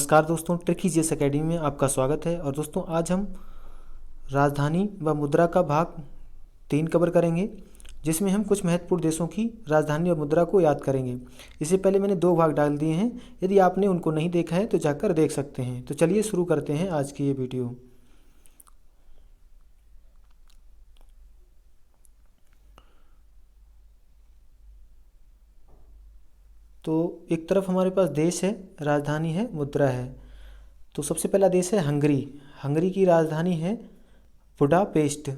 नमस्कार दोस्तों, tricky GS academy में आपका स्वागत है। और दोस्तों आज हम राजधानी व मुद्रा का भाग 3 कवर करेंगे, जिसमें हम कुछ महत्वपूर्ण देशों की राजधानी और मुद्रा को याद करेंगे। इससे पहले मैंने 2 भाग डाल दिए हैं, यदि आपने उनको नहीं देखा है तो जाकर देख सकते हैं। तो चलिए शुरू करते हैं आज की ये वीडियो। तो एक तरफ हमारे पास देश है, राजधानी है, मुद्रा है। तो सबसे पहला देश है हंगरी। हंगरी की राजधानी है बुडापेस्ट,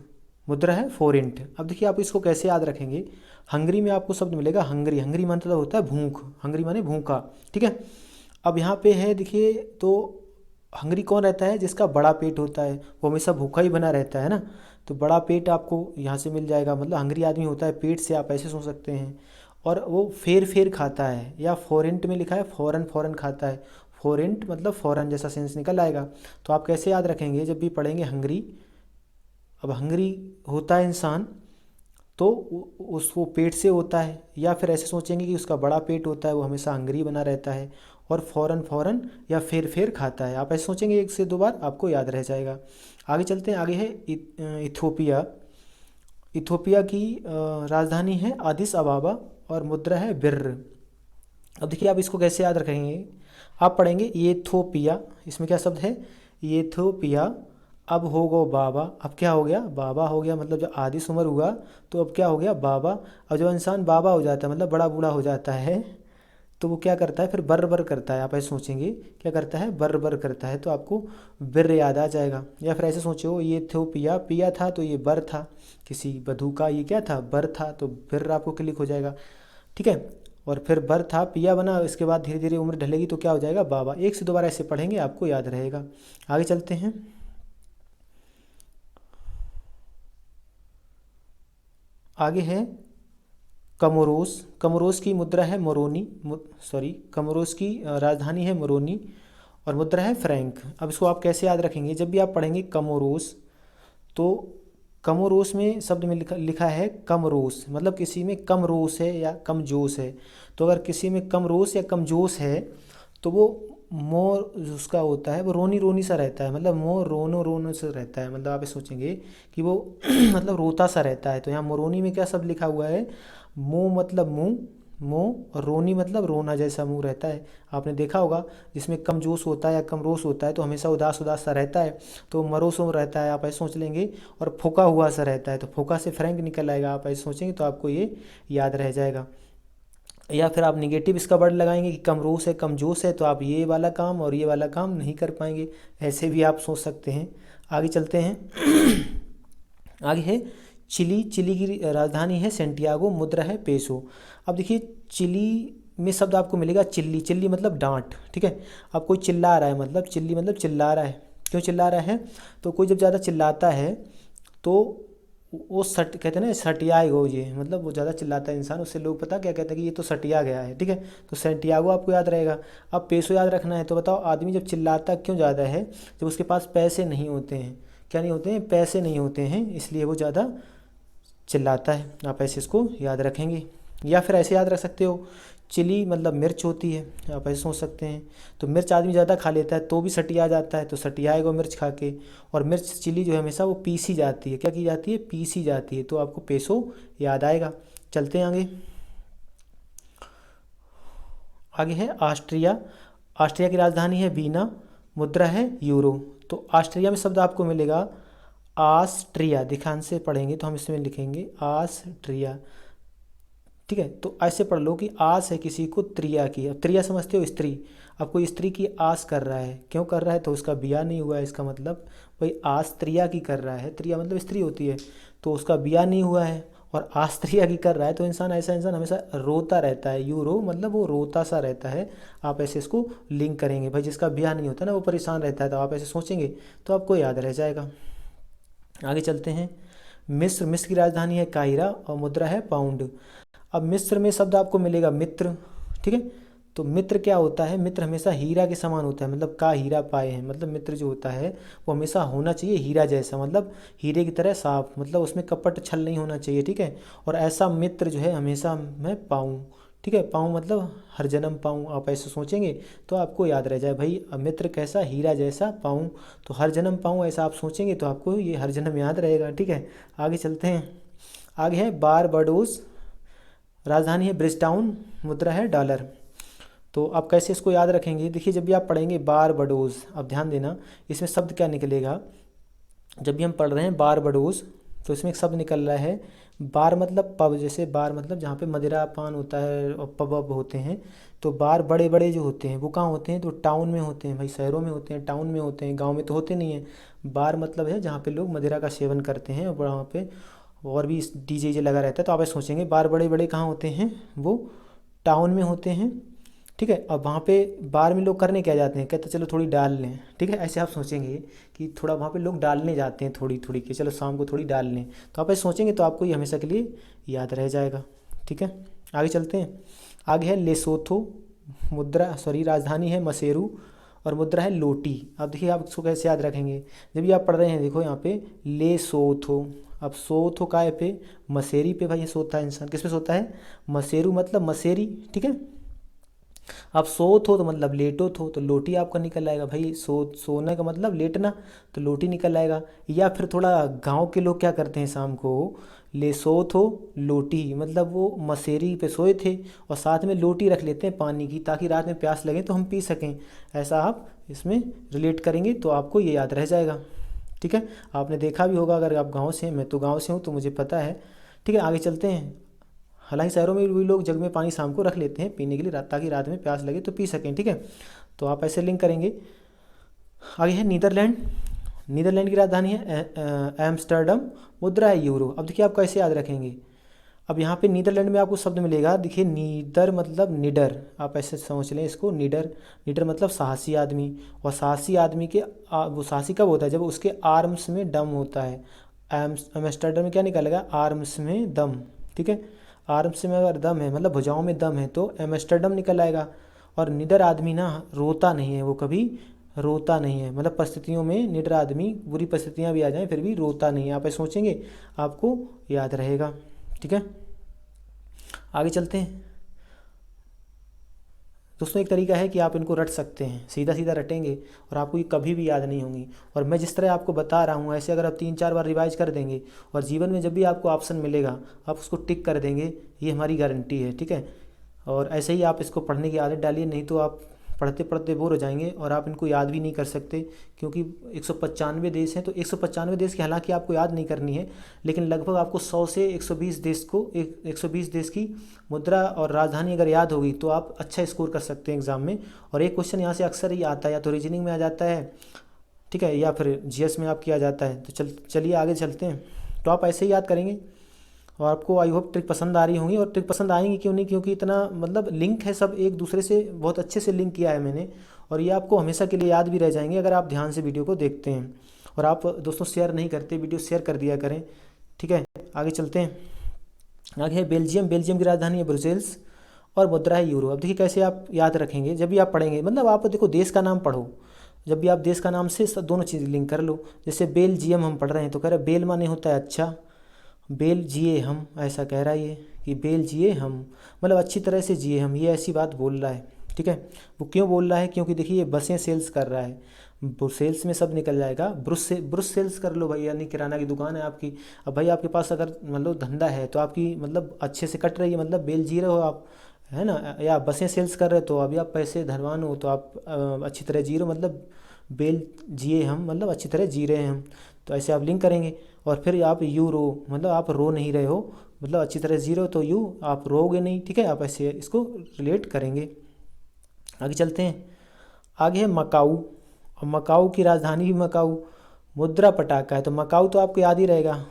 मुद्रा है फोरेंट। अब देखिए आप इसको कैसे याद रखेंगे। हंगरी में आपको शब्द मिलेगा हंगरी। हंगरी मतलब होता है भूख, हंगरी माने भूखा, ठीक है। अब यहाँ पे है देखिए, तो हंगरी कौन रहता है? जिसका बड़ा पेट होता है, वो हमेशा भूखा ही बना रहता है ना। तो बड़ा पेट आपको यहाँ से मिल जाएगा, मतलब हंगरी आदमी होता है पेट से, आप ऐसे सोच सकते हैं। और वो फेर फेर खाता है, या फोरेंट में लिखा है फौरन फौरन खाता है। फोरेंट मतलब फौरन जैसा सेंस निकल आएगा। तो आप कैसे याद रखेंगे जब भी पढ़ेंगे हंगरी? अब हंगरी होता है इंसान, तो उसको पेट से होता है, या फिर ऐसे सोचेंगे कि उसका बड़ा पेट होता है, वो हमेशा हंगरी बना रहता है और फ़ौरन फ़ौरन या फेर फेर खाता है। आप ऐसे सोचेंगे 1 से 2 बार, आपको याद रह जाएगा। आगे चलते हैं। आगे है इथोपिया। इथोपिया की राजधानी है आदिस अबाबा और मुद्रा है बिर्र। अब देखिए आप इसको कैसे याद रखेंगे। आप पढ़ेंगे येथोपिया, इसमें क्या शब्द है? येथोपिया। अब हो गो बाबा, अब क्या हो गया? बाबा हो गया, मतलब जब आदिस उम्र हुआ तो अब क्या हो गया? बाबा। अब जब इंसान बाबा हो जाता है, मतलब बड़ा बूढ़ा हो जाता है, तो वो क्या करता है? फिर बर बर करता है। आप ऐसे सोचेंगे क्या करता है? बर बर करता है, तो आपको बिर याद आ जाएगा। या फिर ऐसे सोचो, ये थो पिया, पिया था तो ये बर था, किसी बधू का ये क्या था? बर था, तो बिर आपको क्लिक हो जाएगा, ठीक है। और फिर बर था, पिया बना, इसके बाद धीरे धीरे उम्र ढलेगी तो क्या हो जाएगा? बाबा। 1 से 2 बार ऐसे पढ़ेंगे, आपको याद रहेगा। आगे चलते हैं। आगे है कमोरोस। कमोरोस की मुद्रा है मोरोनी, कमोरोस की राजधानी है मोरोनी और मुद्रा है फ्रैंक। अब इसको आप कैसे याद रखेंगे? जब भी आप पढ़ेंगे कमोरोस, तो कमोरोस में शब्द में लिखा है कम रोस, मतलब किसी में कम रोस है या कम जोश है। तो अगर किसी में कम रोस या कम जोश है, तो वो मोर उसका होता है, वो रोनी रोनी सा रहता है, मतलब मोर रोनो रोनो सा रहता है। मतलब आप ये सोचेंगे कि वो मतलब रोता सा रहता है। तो यहाँ मोरोनी में क्या शब्द लिखा हुआ है? मुँह मतलब मुँह, मुँह, और रोनी मतलब रोना जैसा मुँह रहता है। आपने देखा होगा जिसमें कम जोश होता है या कम रोश होता है तो हमेशा उदास उदास सा रहता है, तो मरोसो रहता है, आप ऐसे सोच लेंगे। और फोका हुआ सा रहता है, तो फोका से फ्रैंक निकल आएगा, आप ऐसे सोचेंगे तो आपको ये याद रह जाएगा। या फिर आप निगेटिव इसका वर्ड लगाएंगे कि कम रोश है, कम जोश है, तो आप ये वाला काम और ये वाला काम नहीं कर पाएंगे, ऐसे भी आप सोच सकते हैं। आगे चलते हैं। आगे है चिली। चिली की राजधानी है सेंटियागो, मुद्रा है पेसो। अब देखिए चिली में शब्द आपको मिलेगा चिल्ली। चिल्ली मतलब डांट, ठीक है। अब कोई चिल्ला रहा है, मतलब चिल्ली मतलब चिल्ला रहा है। क्यों चिल्ला रहा है? तो कोई जब ज़्यादा चिल्लाता है तो वो सट कहते हैं ना, सटिया गो, ये मतलब वो ज़्यादा चिल्लाता है इंसान, उससे लोग पता क्या कहते हैं कि ये तो सटिया गया है, ठीक है। तो सेंटियागो आपको याद रहेगा। अब पेसो याद रखना है। तो बताओ आदमी जब चिल्लाता क्यों ज़्यादा है? जब उसके पास पैसे नहीं होते हैं। क्या नहीं होते हैं? पैसे नहीं होते हैं, इसलिए वो ज़्यादा चिल्लाता है। आप ऐसे इसको याद रखेंगे। या फिर ऐसे याद रख सकते हो, चिली मतलब मिर्च होती है, आप ऐसे सोच सकते हैं। तो मिर्च आदमी ज़्यादा खा लेता है तो भी सटिया जाता है, तो सटियाएगा मिर्च खा के। और मिर्च चिली जो है हमेशा वो पीसी जाती है। क्या की जाती है? पीसी जाती है। तो आपको पेसो याद आएगा। चलते हैं आगे। आगे है ऑस्ट्रिया। ऑस्ट्रिया की राजधानी है वीना, मुद्रा है यूरो। तो ऑस्ट्रिया में शब्द आपको मिलेगा ऑस्ट्रिया। ध्यान से पढ़ेंगे तो हम इसमें लिखेंगे ऑस्ट्रिया, ठीक है। तो ऐसे पढ़ लो कि आस है किसी को त्रिया की। अब त्रिया समझते हो? स्त्री। अब कोई स्त्री की आस कर रहा है, क्यों कर रहा है? तो उसका ब्याह नहीं हुआ है, इसका मतलब भाई आस त्रिया की कर रहा है। त्रिया मतलब स्त्री होती है, तो उसका ब्याह नहीं हुआ है और आस त्रिया की कर रहा है, तो इंसान ऐसा इंसान हमेशा रोता रहता है। यू रो मतलब वो रोता सा रहता है। आप ऐसे इसको लिंक करेंगे, भाई जिसका ब्याह नहीं होता ना वो परेशान रहता है, तो आप ऐसे सोचेंगे तो आपको याद रह जाएगा। आगे चलते हैं। मिस्र। मिस्र की राजधानी है काहिरा और मुद्रा है पाउंड। अब मिस्र में शब्द आपको मिलेगा मित्र, ठीक है। तो मित्र क्या होता है? मित्र हमेशा हीरा के समान होता है, मतलब का हीरा पाए हैं, मतलब मित्र जो होता है वो हमेशा होना चाहिए हीरा जैसा, मतलब हीरे की तरह साफ, मतलब उसमें कपट छल नहीं होना चाहिए, ठीक है। और ऐसा मित्र जो है हमेशा मैं पाऊँ, ठीक है। पाऊँ मतलब हर जन्म पाऊँ, आप ऐसे सोचेंगे तो आपको याद रह जाए भाई मित्र कैसा हीरा जैसा पाऊँ, तो हर जन्म पाऊँ ऐसा आप सोचेंगे तो आपको ये हर जन्म याद रहेगा। ठीक है, आगे चलते हैं। आगे है बारबाडोस, राजधानी है ब्रिजटाउन, मुद्रा है डॉलर। तो आप कैसे इसको याद रखेंगे, देखिए जब भी आप पढ़ेंगे बारबाडोस, अब ध्यान देना इसमें शब्द क्या निकलेगा। जब भी हम पढ़ रहे हैं बारबाडोस तो इसमें एक शब्द निकल रहा है बार मतलब पब, जैसे बार मतलब जहाँ पे मदिरा पान होता है और पब वब होते हैं। तो बार बड़े बड़े जो होते हैं वो कहाँ होते हैं, तो टाउन में होते हैं भाई, शहरों में होते हैं, टाउन में होते हैं, गांव में तो होते नहीं हैं। बार मतलब है जहाँ पे लोग मदिरा का सेवन करते हैं और वहाँ पे और भी डीजे लगा रहता है। तो आप ऐसे सोचेंगे बार बड़े बड़े कहाँ होते हैं, वो टाउन में होते हैं। ठीक है, अब वहाँ पे बार में लोग करने क्या जाते हैं, कहते चलो थोड़ी डाल लें। ठीक है, ऐसे आप सोचेंगे कि थोड़ा वहाँ पे लोग डालने जाते हैं थोड़ी थोड़ी कि चलो शाम को थोड़ी डाल लें। तो आप ऐसे सोचेंगे तो आपको ये हमेशा के लिए याद रह जाएगा। ठीक है, आगे चलते हैं। आगे है लेसोथो, मुद्रा सॉरी राजधानी है मसेरू और मुद्रा है लोटी। अब देखिए आप इसको कैसे याद रखेंगे, जब भी आप पढ़ रहे हैं देखो यहाँ पे लेसोथो, अब सोथो काय पे, मसेरी पे भाई सोता है इंसान, किस पे सोता है, मसेरू मतलब मसेरी। ठीक है, आप सोत हो तो मतलब लेटो थो, तो लोटी आपका निकल आएगा भाई, सोने का मतलब लेटना, तो लोटी निकल आएगा। या फिर थोड़ा गांव के लोग क्या करते हैं शाम को, ले सोत हो लोटी मतलब वो मसेरी पे सोए थे और साथ में लोटी रख लेते हैं पानी की, ताकि रात में प्यास लगे तो हम पी सकें। ऐसा आप इसमें रिलेट करेंगे तो आपको ये याद रह जाएगा। ठीक है, आपने देखा भी होगा अगर आप गाँव से हैं, मैं तो गाँव से हूँ तो मुझे पता है। ठीक है, आगे चलते हैं। हालांकि शहरों में भी लोग जग में पानी शाम को रख लेते हैं पीने के लिए, ताकि रात में प्यास लगे तो पी सकें। ठीक है, तो आप ऐसे लिंक करेंगे। आगे है नीदरलैंड, नीदरलैंड की राजधानी है एम्स्टर्डम, मुद्रा है यूरो। अब देखिए आप कैसे याद रखेंगे, अब यहाँ पे नीदरलैंड में आपको शब्द मिलेगा, देखिए नीदर मतलब निडर, आप ऐसे समझ लें इसको, निडर, निडर मतलब साहसी आदमी। और साहसी आदमी के वो साहसी कब होता है, जब उसके आर्म्स में दम होता है। एम्स्टर्डम में क्या निकलेगा, आर्म्स में दम। ठीक है, आर्म्स में अगर दम है मतलब भुजाओं में दम है तो एम्स्टर्डम निकल आएगा। और निडर आदमी ना रोता नहीं है, वो कभी रोता नहीं है, मतलब परिस्थितियों में निडर आदमी, बुरी परिस्थितियाँ भी आ जाएं फिर भी रोता नहीं है। आप ऐसे सोचेंगे आपको याद रहेगा। ठीक है, आगे चलते हैं। दोस्तों एक तरीका है कि आप इनको रट सकते हैं, सीधा सीधा रटेंगे और आपको ये कभी भी याद नहीं होंगी। और मैं जिस तरह आपको बता रहा हूँ ऐसे अगर आप 3-4 बार रिवाइज कर देंगे और जीवन में जब भी आपको ऑप्शन मिलेगा आप उसको टिक कर देंगे, ये हमारी गारंटी है। ठीक है, और ऐसे ही आप इसको पढ़ने की आदत डालिए, नहीं तो आप पढ़ते पढ़ते बोर हो जाएंगे और आप इनको याद भी नहीं कर सकते, क्योंकि 195 देश हैं। तो 195 देश की हालांकि आपको याद नहीं करनी है, लेकिन लगभग आपको 100 से 120 देश को 120 देश की मुद्रा और राजधानी अगर याद होगी तो आप अच्छा स्कोर कर सकते हैं एग्ज़ाम में। और एक क्वेश्चन यहाँ से अक्सर ही आता है, या तो रीजनिंग में आ जाता है, ठीक है, या फिर जीएस में आपकी आ जाता है। तो चलिए आगे चलते हैं। तो आप ऐसे ही याद करेंगे और आपको आई होप ट्रिक पसंद आ रही होंगी। और ट्रिक पसंद आएंगी क्यों नहीं, क्योंकि इतना मतलब लिंक है, सब एक दूसरे से बहुत अच्छे से लिंक किया है मैंने, और ये आपको हमेशा के लिए याद भी रह जाएंगे अगर आप ध्यान से वीडियो को देखते हैं। और आप दोस्तों शेयर नहीं करते, वीडियो शेयर कर दिया करें। ठीक है, आगे चलते हैं। आगे है बेल्जियम, बेल्जियम की राजधानी है ब्रुसेल्स और मुद्रा है यूरो। अब देखिए कैसे आप याद रखेंगे, जब भी आप पढ़ेंगे मतलब आप देखो देश का नाम पढ़ो, जब भी आप देश का नाम से दोनों चीज़ लिंक कर लो। जैसे बेल्जियम हम पढ़ रहे हैं तो कह रहे बेल माने होता है अच्छा, बेल जिए हम, ऐसा कह रहा है ये कि बेल जिए हम मतलब अच्छी तरह से जिए हम, ये ऐसी बात बोल रहा है। ठीक है, वो क्यों बोल रहा है, क्योंकि देखिए ये बसें सेल्स कर रहा है, ब्रुसेल्स में सब निकल जाएगा, ब्रुस सेल्स कर लो भाई, यानी किराना की दुकान है आपकी। अब भाई आपके पास अगर मतलब धंधा है तो आपकी मतलब अच्छे से कट रही है, मतलब बेल जी रहे हो आप, है ना, या बसें सेल्स कर रहे हो तो अभी आप पैसे धनवान हो तो आप अच्छी तरह जी रहे हो, मतलब बेल जिए हम मतलब अच्छी तरह जी रहे हैं हम। तो ऐसे आप लिंक करेंगे। और फिर आप यू रो मतलब आप रो नहीं रहे हो, मतलब अच्छी तरह जी रहे हो तो यू, आप रोगे नहीं। ठीक है, आप ऐसे इसको रिलेट करेंगे। आगे चलते हैं। आगे है मकाऊ, और मकाऊ की राजधानी भी मकाऊ, मुद्रा पटाखा है। तो मकाऊ तो आपको याद ही रहेगा,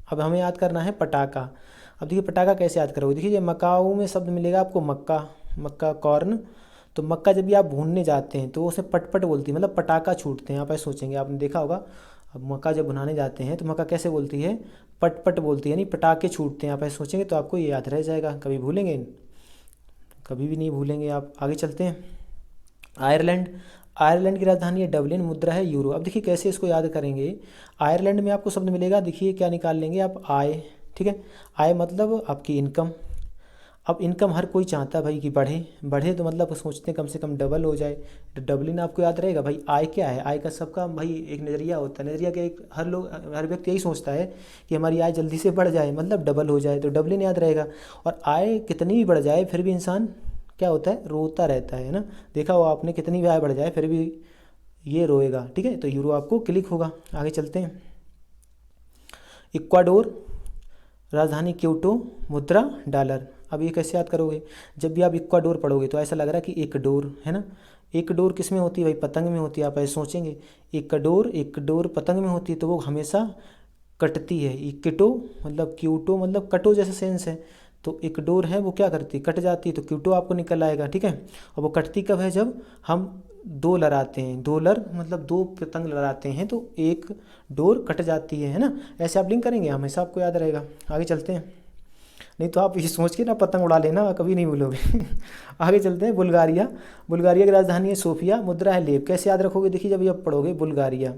अब हमें याद करना है पटाखा। अब देखिए पटाखा कैसे याद करोगे, देखिए मकाऊ में शब्द मिलेगा आपको मक्का, मक्का कॉर्न। तो मक्का जब भी आप भूनने जाते हैं तो उसे पटपट बोलती है, मतलब पटाखा छूटते हैं। आप ऐसे सोचेंगे, आपने देखा होगा, अब मक्का जब भुनाने जाते हैं तो मक्का कैसे बोलती है, पटपट बोलती है, यानी पटाखे छूटते हैं। आप ऐसे सोचेंगे तो आपको ये याद रह जाएगा, कभी भूलेंगे, कभी भी नहीं भूलेंगे आप। आगे चलते हैं। आयरलैंड, आयरलैंड की राजधानी है डबलिन, मुद्रा है यूरो। अब देखिए कैसे इसको याद करेंगे, आयरलैंड में आपको शब्द मिलेगा, देखिए क्या निकाल लेंगे आप, आय। ठीक है, आय मतलब आपकी इनकम, अब इनकम हर कोई चाहता है भाई कि बढ़े बढ़े, तो मतलब सोचते हैं कम से कम डबल हो जाए। तो डबलिंग आपको याद रहेगा भाई। आय क्या है? आय का सबका भाई एक नज़रिया होता है। नज़रिया क्या, एक हर व्यक्ति यही सोचता है कि हमारी आय जल्दी से बढ़ जाए, मतलब डबल हो जाए, तो डबलिंग याद रहेगा। और आय कितनी भी बढ़ जाए फिर भी इंसान क्या होता है, रोता रहता है ना। देखा हो आपने, कितनी भी आय बढ़ जाए फिर भी ये रोएगा। ठीक है, तो यूरो आपको क्लिक होगा। आगे चलते हैं। इक्वाडोर, राजधानी क्योटो, मुद्रा डॉलर। अब ये कैसे याद करोगे? जब भी आप इक्वाडोर पढ़ोगे तो ऐसा लग रहा है कि एक डोर है ना। एक डोर किस में होती है भाई? पतंग में होती है। आप ऐसे सोचेंगे एक डोर पतंग में होती है, तो वो हमेशा कटती है। इक्टो मतलब क्यूटो मतलब कटो जैसा सेंस है। तो एक डोर है वो क्या करती है, कट जाती है, तो क्यूटो आपको निकल आएगा। ठीक है, और वो कटती कब है? जब हम दो लड़ाते हैं। दो लड़ मतलब दो पतंग लड़ाते हैं तो एक डोर कट जाती है ना। ऐसे आप लिंक करेंगे, हमेशा आपको याद रहेगा। आगे चलते हैं, नहीं तो आप ये सोच के ना पतंग उड़ा लेना, कभी नहीं भूलोगे। आगे चलते हैं। बुल्गारिया, बुल्गारिया की राजधानी है सोफिया, मुद्रा है लेब। कैसे याद रखोगे? देखिए जब ये आप पढ़ोगे बुल्गारिया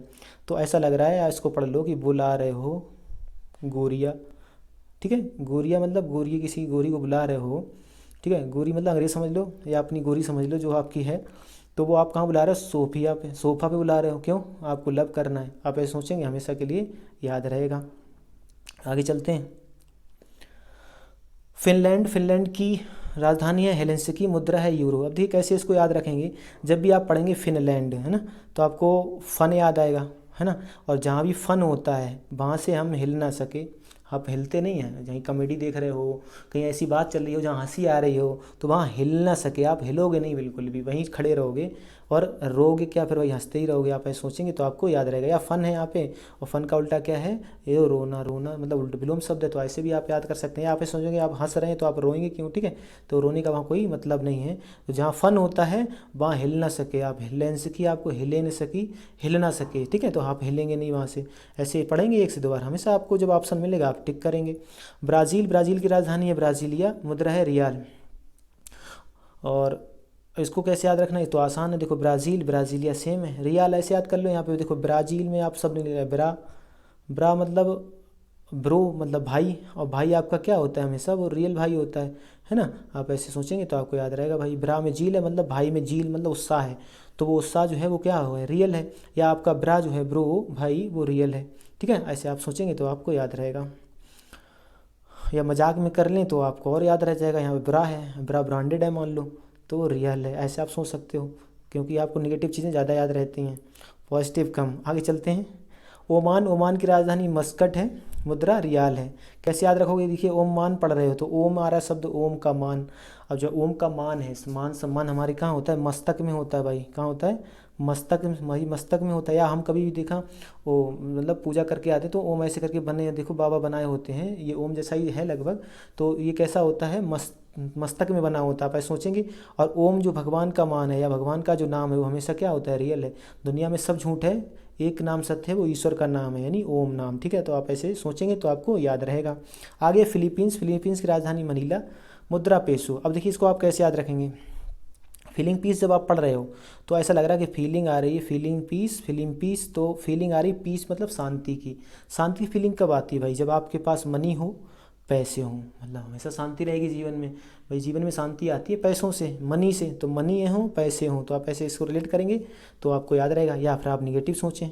तो ऐसा लग रहा है, इसको पढ़ लो कि बुला रहे हो गोरिया। ठीक है, गोरिया मतलब गोरी, किसी गोरी को बुला रहे हो। ठीक है, गोरी मतलब अंग्रेज समझ लो या अपनी गोरी समझ लो जो आपकी है। तो वो आप कहाँ बुला रहे हो? सोफिया पे, सोफा पे बुला रहे हो। क्यों? आपको लव करना है। आप ऐसे सोचेंगे, हमेशा के लिए याद रहेगा। आगे चलते हैं। फिनलैंड, फिनलैंड की राजधानी है हेलेंसिकी, मुद्रा है यूरो। अब देखिए कैसे इसको याद रखेंगे। जब भी आप पढ़ेंगे फिनलैंड है ना, तो आपको फन याद आएगा है ना। और जहाँ भी फन होता है वहाँ से हम हिल ना सके। आप हिलते नहीं हैं, कहीं कॉमेडी देख रहे हो, कहीं ऐसी बात चल रही हो जहाँ हंसी आ रही हो, तो वहाँ हिल ना सके। आप हिलोगे नहीं, बिल्कुल भी वहीं खड़े रहोगे और रोगे क्या, फिर वही हंसते ही रहोगे। आप ऐसे सोचेंगे तो आपको याद रहेगा। या फन है यहाँ पे, और फन का उल्टा क्या है? ये रोना, रोना मतलब उल्टा विलोम शब्द है, तो ऐसे भी आप याद कर सकते हैं। आप ऐसे सोचेंगे आप हंस रहे हैं तो आप रोएंगे क्यों? ठीक है, तो रोने का वहाँ कोई मतलब नहीं है। तो जहाँ फन होता है वहाँ हिल ना सके। आप हिलें सकी, आपको हिले न सकी, हिल ना सके। ठीक है, तो आप हिलेंगे नहीं वहाँ से। ऐसे पढ़ेंगे एक से दो बार, हमेशा आपको जब ऑप्शन मिलेगा आप टिक करेंगे। ब्राज़ील, ब्राज़ील की राजधानी है ब्राज़ीलिया, मुद्रा है रियाल। और इसको कैसे याद रखना है? तो आसान है। देखो ब्राज़ील, ब्राज़ीलिया सेम है। रियाल ऐसे याद कर लो। यहाँ पे देखो ब्राज़ील में आप सब नहीं ले रहे, ब्रा, ब्रा मतलब ब्रो मतलब भाई, और भाई आपका क्या होता है? हमेशा वो रियल भाई होता है ना। आप ऐसे सोचेंगे तो आपको याद रहेगा भाई। ब्रा में झील है मतलब भाई में झील मतलब उत्साह है, तो वो उत्साह जो है वो क्या है? रियल है। या आपका ब्रा जो है ब्रो भाई, वो रियल है। ठीक है, ऐसे आप सोचेंगे तो आपको याद रहेगा। या मजाक में कर लें तो आपको और याद रह जाएगा। यहाँ पे ब्रा है, ब्रा ब्रांडेड है मान लो, तो वो रियल है। ऐसे आप सोच सकते हो, क्योंकि आपको निगेटिव चीज़ें ज़्यादा याद रहती हैं, पॉजिटिव कम। आगे चलते हैं। ओमान, ओमान की राजधानी मस्कट है, मुद्रा रियाल है। कैसे याद रखोगे? देखिए ओमान पढ़ रहे हो तो ओम आ रहा है शब्द, ओम का मान। अब जो ओम का मान है, मान सम्मान हमारे कहाँ होता है? मस्तक में होता है भाई। कहाँ होता है? मस्तक में, भाई मस्तक में होता है। या हम कभी भी देखा वो मतलब पूजा करके आते तो ओम ऐसे करके बने, देखो बाबा बनाए होते हैं, ये ओम जैसा ही है लगभग। तो ये कैसा होता है? मस्तक में बना होता है। आप ऐसे सोचेंगे। और ओम जो भगवान का मान है या भगवान का जो नाम है वो हमेशा क्या होता है? रियल है। दुनिया में सब झूठ है, एक नाम सत्य है, वो ईश्वर का नाम है, यानी ओम नाम। ठीक है, तो आप ऐसे सोचेंगे तो आपको याद रहेगा। आगे फिलीपींस, फिलीपींस की राजधानी मनीला, मुद्रा पेसो। अब देखिए इसको आप कैसे याद रखेंगे। फीलिंग पीस जब आप पढ़ रहे हो तो ऐसा लग रहा है कि फीलिंग आ रही है, फीलिंग पीस, फीलिंग पीस, तो फीलिंग आ रही पीस मतलब शांति की। शांति की फीलिंग कब आती है भाई? जब आपके पास मनी हो, पैसे हों, मतलब हमेशा शांति रहेगी जीवन में। भाई जीवन में शांति आती है पैसों से, मनी से। तो मनी हों, पैसे हों, तो आप ऐसे इसको रिलेट करेंगे तो आपको याद रहेगा। या फिर आप निगेटिव सोचें,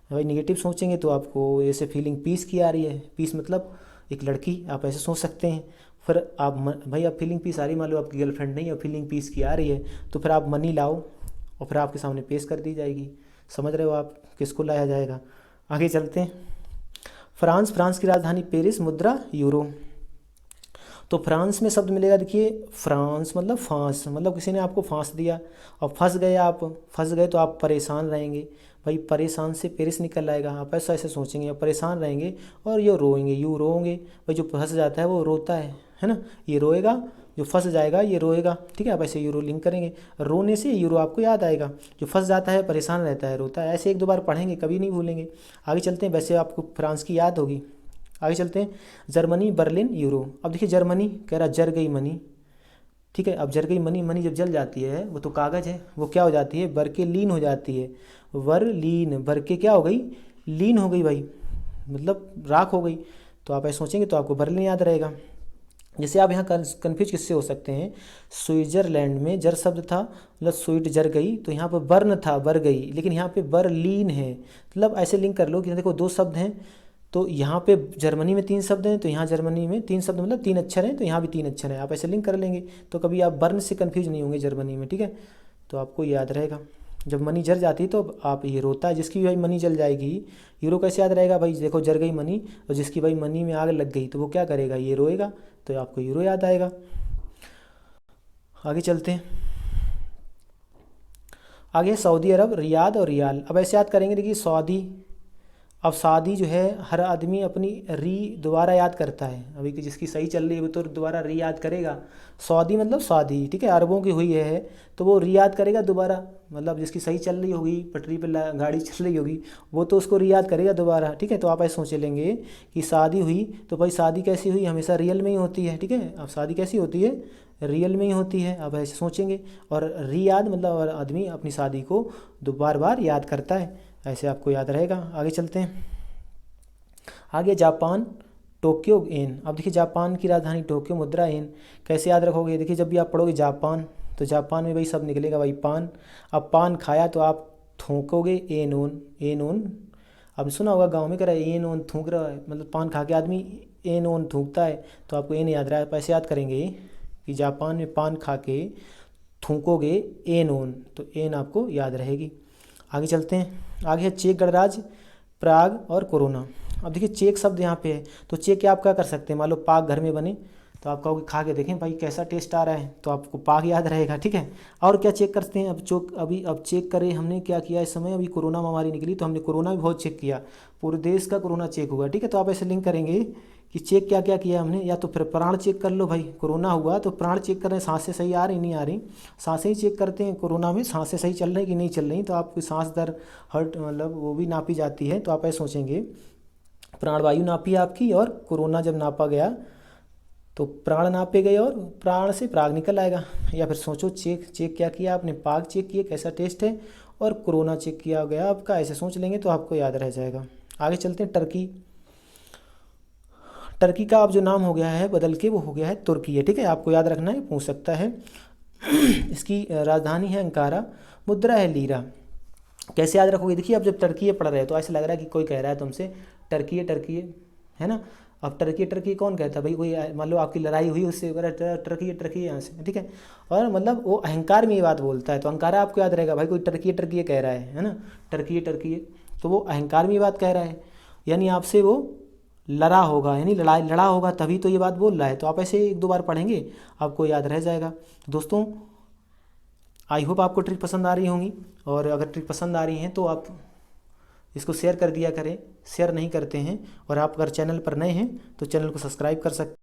भाई निगेटिव सोचेंगे तो आपको ऐसे फीलिंग पीस की आ रही है। पीस मतलब एक लड़की, आप ऐसे सोच सकते हैं। फिर आप भाई आप फीलिंग पीस आ रही, मान लो आपकी गर्लफ्रेंड नहीं है और फीलिंग पीस की आ रही है, तो फिर आप मनी लाओ और फिर आपके सामने पेश कर दी जाएगी। समझ रहे हो आप किसको लाया जाएगा? आगे चलते हैं। फ्रांस, फ्रांस की राजधानी पेरिस, मुद्रा यूरो। तो फ्रांस में शब्द मिलेगा, देखिए फ्रांस मतलब फांस, मतलब किसी ने आपको फांस दिया और फंस गए आप। फंस गए तो आप परेशान रहेंगे। भाई परेशान से पेरिस निकल आएगा। आप ऐसा ऐसे सोचेंगे, परेशान रहेंगे और ये रोएंगे, यूँ रोएंगे। भाई जो फंस जाता है वो रोता है ना। ये रोएगा, जो फंस जाएगा ये रोएगा। ठीक है, आप ऐसे यूरो लिंक करेंगे, रोने से यूरो आपको याद आएगा। जो फंस जाता है परेशान रहता है, रोता है। ऐसे एक दो बार पढ़ेंगे, कभी नहीं भूलेंगे। आगे चलते हैं। वैसे आपको फ्रांस की याद होगी। आगे चलते हैं। Germany, Berlin, euro. अब देखिए जर्मनी कह रहा जर गई मनी। ठीक है, अब जर गई मनी, मनी जब जल जाती है वो तो कागज़ है, वो क्या हो जाती है? बर के लीन हो जाती है। वर लीन, बर के क्या हो गई? लीन हो गई भाई, मतलब राख हो गई। तो आप ऐसे सोचेंगे तो आपको बर्लिन याद रहेगा। जैसे आप यहाँ कन्फ्यूज किससे हो सकते हैं, स्विट्जरलैंड में जर शब्द था, मतलब स्वीट जर गई, तो यहाँ पर बर्न था बर गई, लेकिन यहाँ पे बर्लिन है। मतलब ऐसे लिंक कर लो कि देखो दो शब्द हैं, तो यहाँ पे जर्मनी में तीन शब्द हैं, तो यहाँ जर्मनी में तीन शब्द मतलब तीन अक्षर हैं, तो यहाँ भी तीन अक्षर हैं, आप ऐसे लिंक कर लेंगे, तो कभी आप बर्न से कन्फ्यूज नहीं होंगे जर्मनी में, ठीक है। तो आपको याद रहेगा, जब मनी जल जाती है तो आप ये रोता है, जिसकी भाई मनी जल जाएगी, हीरो कैसे याद रहेगा भाई, देखो जल गई मनी, और जिसकी भाई मनी में आग लग गई तो वो क्या करेगा, ये रोएगा, तो आपको हीरो याद आएगा। आगे चलते हैं, आगे सऊदी अरब, रियाद और रियाल। अब ऐसे याद करेंगे, देखिए सऊदी, अब शादी जो है हर आदमी अपनी री दोबारा याद करता है, अभी कि जिसकी सही चल रही है वो तो दोबारा री याद करेगा, सऊदी मतलब शादी, ठीक है, अरबों की हुई है तो वो री याद करेगा दोबारा, मतलब जिसकी सही चल रही होगी, पटरी पे गाड़ी चल रही होगी, वो तो उसको री याद करेगा दोबारा, ठीक है। तो आप ऐसे सोच लेंगे कि शादी हुई, तो भाई शादी कैसी हुई, हमेशा रियल में ही होती है, ठीक है। अब शादी कैसी होती है, रियल में ही होती है, अब ऐसे सोचेंगे, और री याद मतलब और आदमी अपनी शादी को बार बार याद करता है, ऐसे आपको याद रहेगा। आगे चलते हैं, आगे जापान, टोक्यो एन। अब देखिए जापान की राजधानी टोक्यो, मुद्रा एन, कैसे याद रखोगे, देखिए जब भी आप पढ़ोगे जापान, तो जापान में वही सब निकलेगा भाई पान, अब पान खाया तो आप थूकोगे ए नोन, ए नोन, आपने सुना होगा गांव में कह रहा है ए नोन थूक रहा है, मतलब पान खा के आदमी ए नोन थूकता है, तो आपको एन याद रहा है, ऐसे याद करेंगे कि जापान में पान खा के थूकोगे ए नोन, तो एन आपको याद रहेगी। आगे चलते हैं, आगे है चेक गणराज्य, प्राग और कोरोना। अब देखिए चेक शब्द यहाँ पे है, तो चेक क्या आप क्या कर सकते हैं, मान लो पाक घर में बने, तो आप कहोगे खा के देखें भाई कैसा टेस्ट आ रहा है, तो आपको पाक याद रहेगा, ठीक है। और क्या चेक करते हैं, अब चेक करें हमने क्या किया इस समय, अभी कोरोना महामारी निकली तो हमने कोरोना भी बहुत चेक किया, पूरे देश का कोरोना चेक हुआ, ठीक है। तो आप ऐसे लिंक करेंगे कि चेक क्या क्या किया हमने, या तो फिर प्राण चेक कर लो, भाई कोरोना हुआ तो प्राण चेक कर रहे हैं, सांसें सही आ रही नहीं आ रही, सांसें ही चेक करते हैं कोरोना में, सांसें सही चल रही कि नहीं चल रही, तो आपकी सांस दर हर्ट मतलब वो भी नापी जाती है, तो आप ऐसे सोचेंगे प्राणवायु नापी आपकी, और कोरोना जब नापा गया तो प्राण नापे गए और प्राण से प्राग निकल आएगा। या फिर सोचो चेक चेक क्या किया आपने, पाग चेक किए कैसा टेस्ट है, और कोरोना चेक किया गया आपका, ऐसे सोच लेंगे तो आपको याद रह जाएगा। आगे चलते हैं, टर्की, टर्की का अब जो नाम हो गया है बदल के वो हो गया है तुर्की है, ठीक है, आपको याद रखना है, पूछ सकता है। इसकी राजधानी है अंकारा, मुद्रा है लीरा। कैसे याद रखोगे, देखिए अब जब टर्की पढ़ रहे हो तो ऐसा लग रहा है कि कोई कह रहा है तुमसे टर्की है ना, अब टर्की कौन कहता है भाई, कोई मान लो आपकी लड़ाई हुई उससे टर्की यहाँ से, ठीक है, और मतलब वो अहंकार में ये बात बोलता है, तो अंकारा आपको याद रहेगा भाई, कोई टर्की कह रहा है ना, टर्की तो वो अहंकार में ये बात कह रहा है, यानी आपसे वो लड़ा होगा, यानी लड़ा होगा तभी तो ये बात बोल रहा है, तो आप ऐसे एक दो बार पढ़ेंगे आपको याद रह जाएगा। तो दोस्तों आई होप आपको ट्रिक पसंद आ रही होंगी, और अगर ट्रिक पसंद आ रही हैं तो आप इसको शेयर कर दिया करें, शेयर नहीं करते हैं, और आप अगर चैनल पर नए हैं तो चैनल को सब्सक्राइब कर सकते हैं।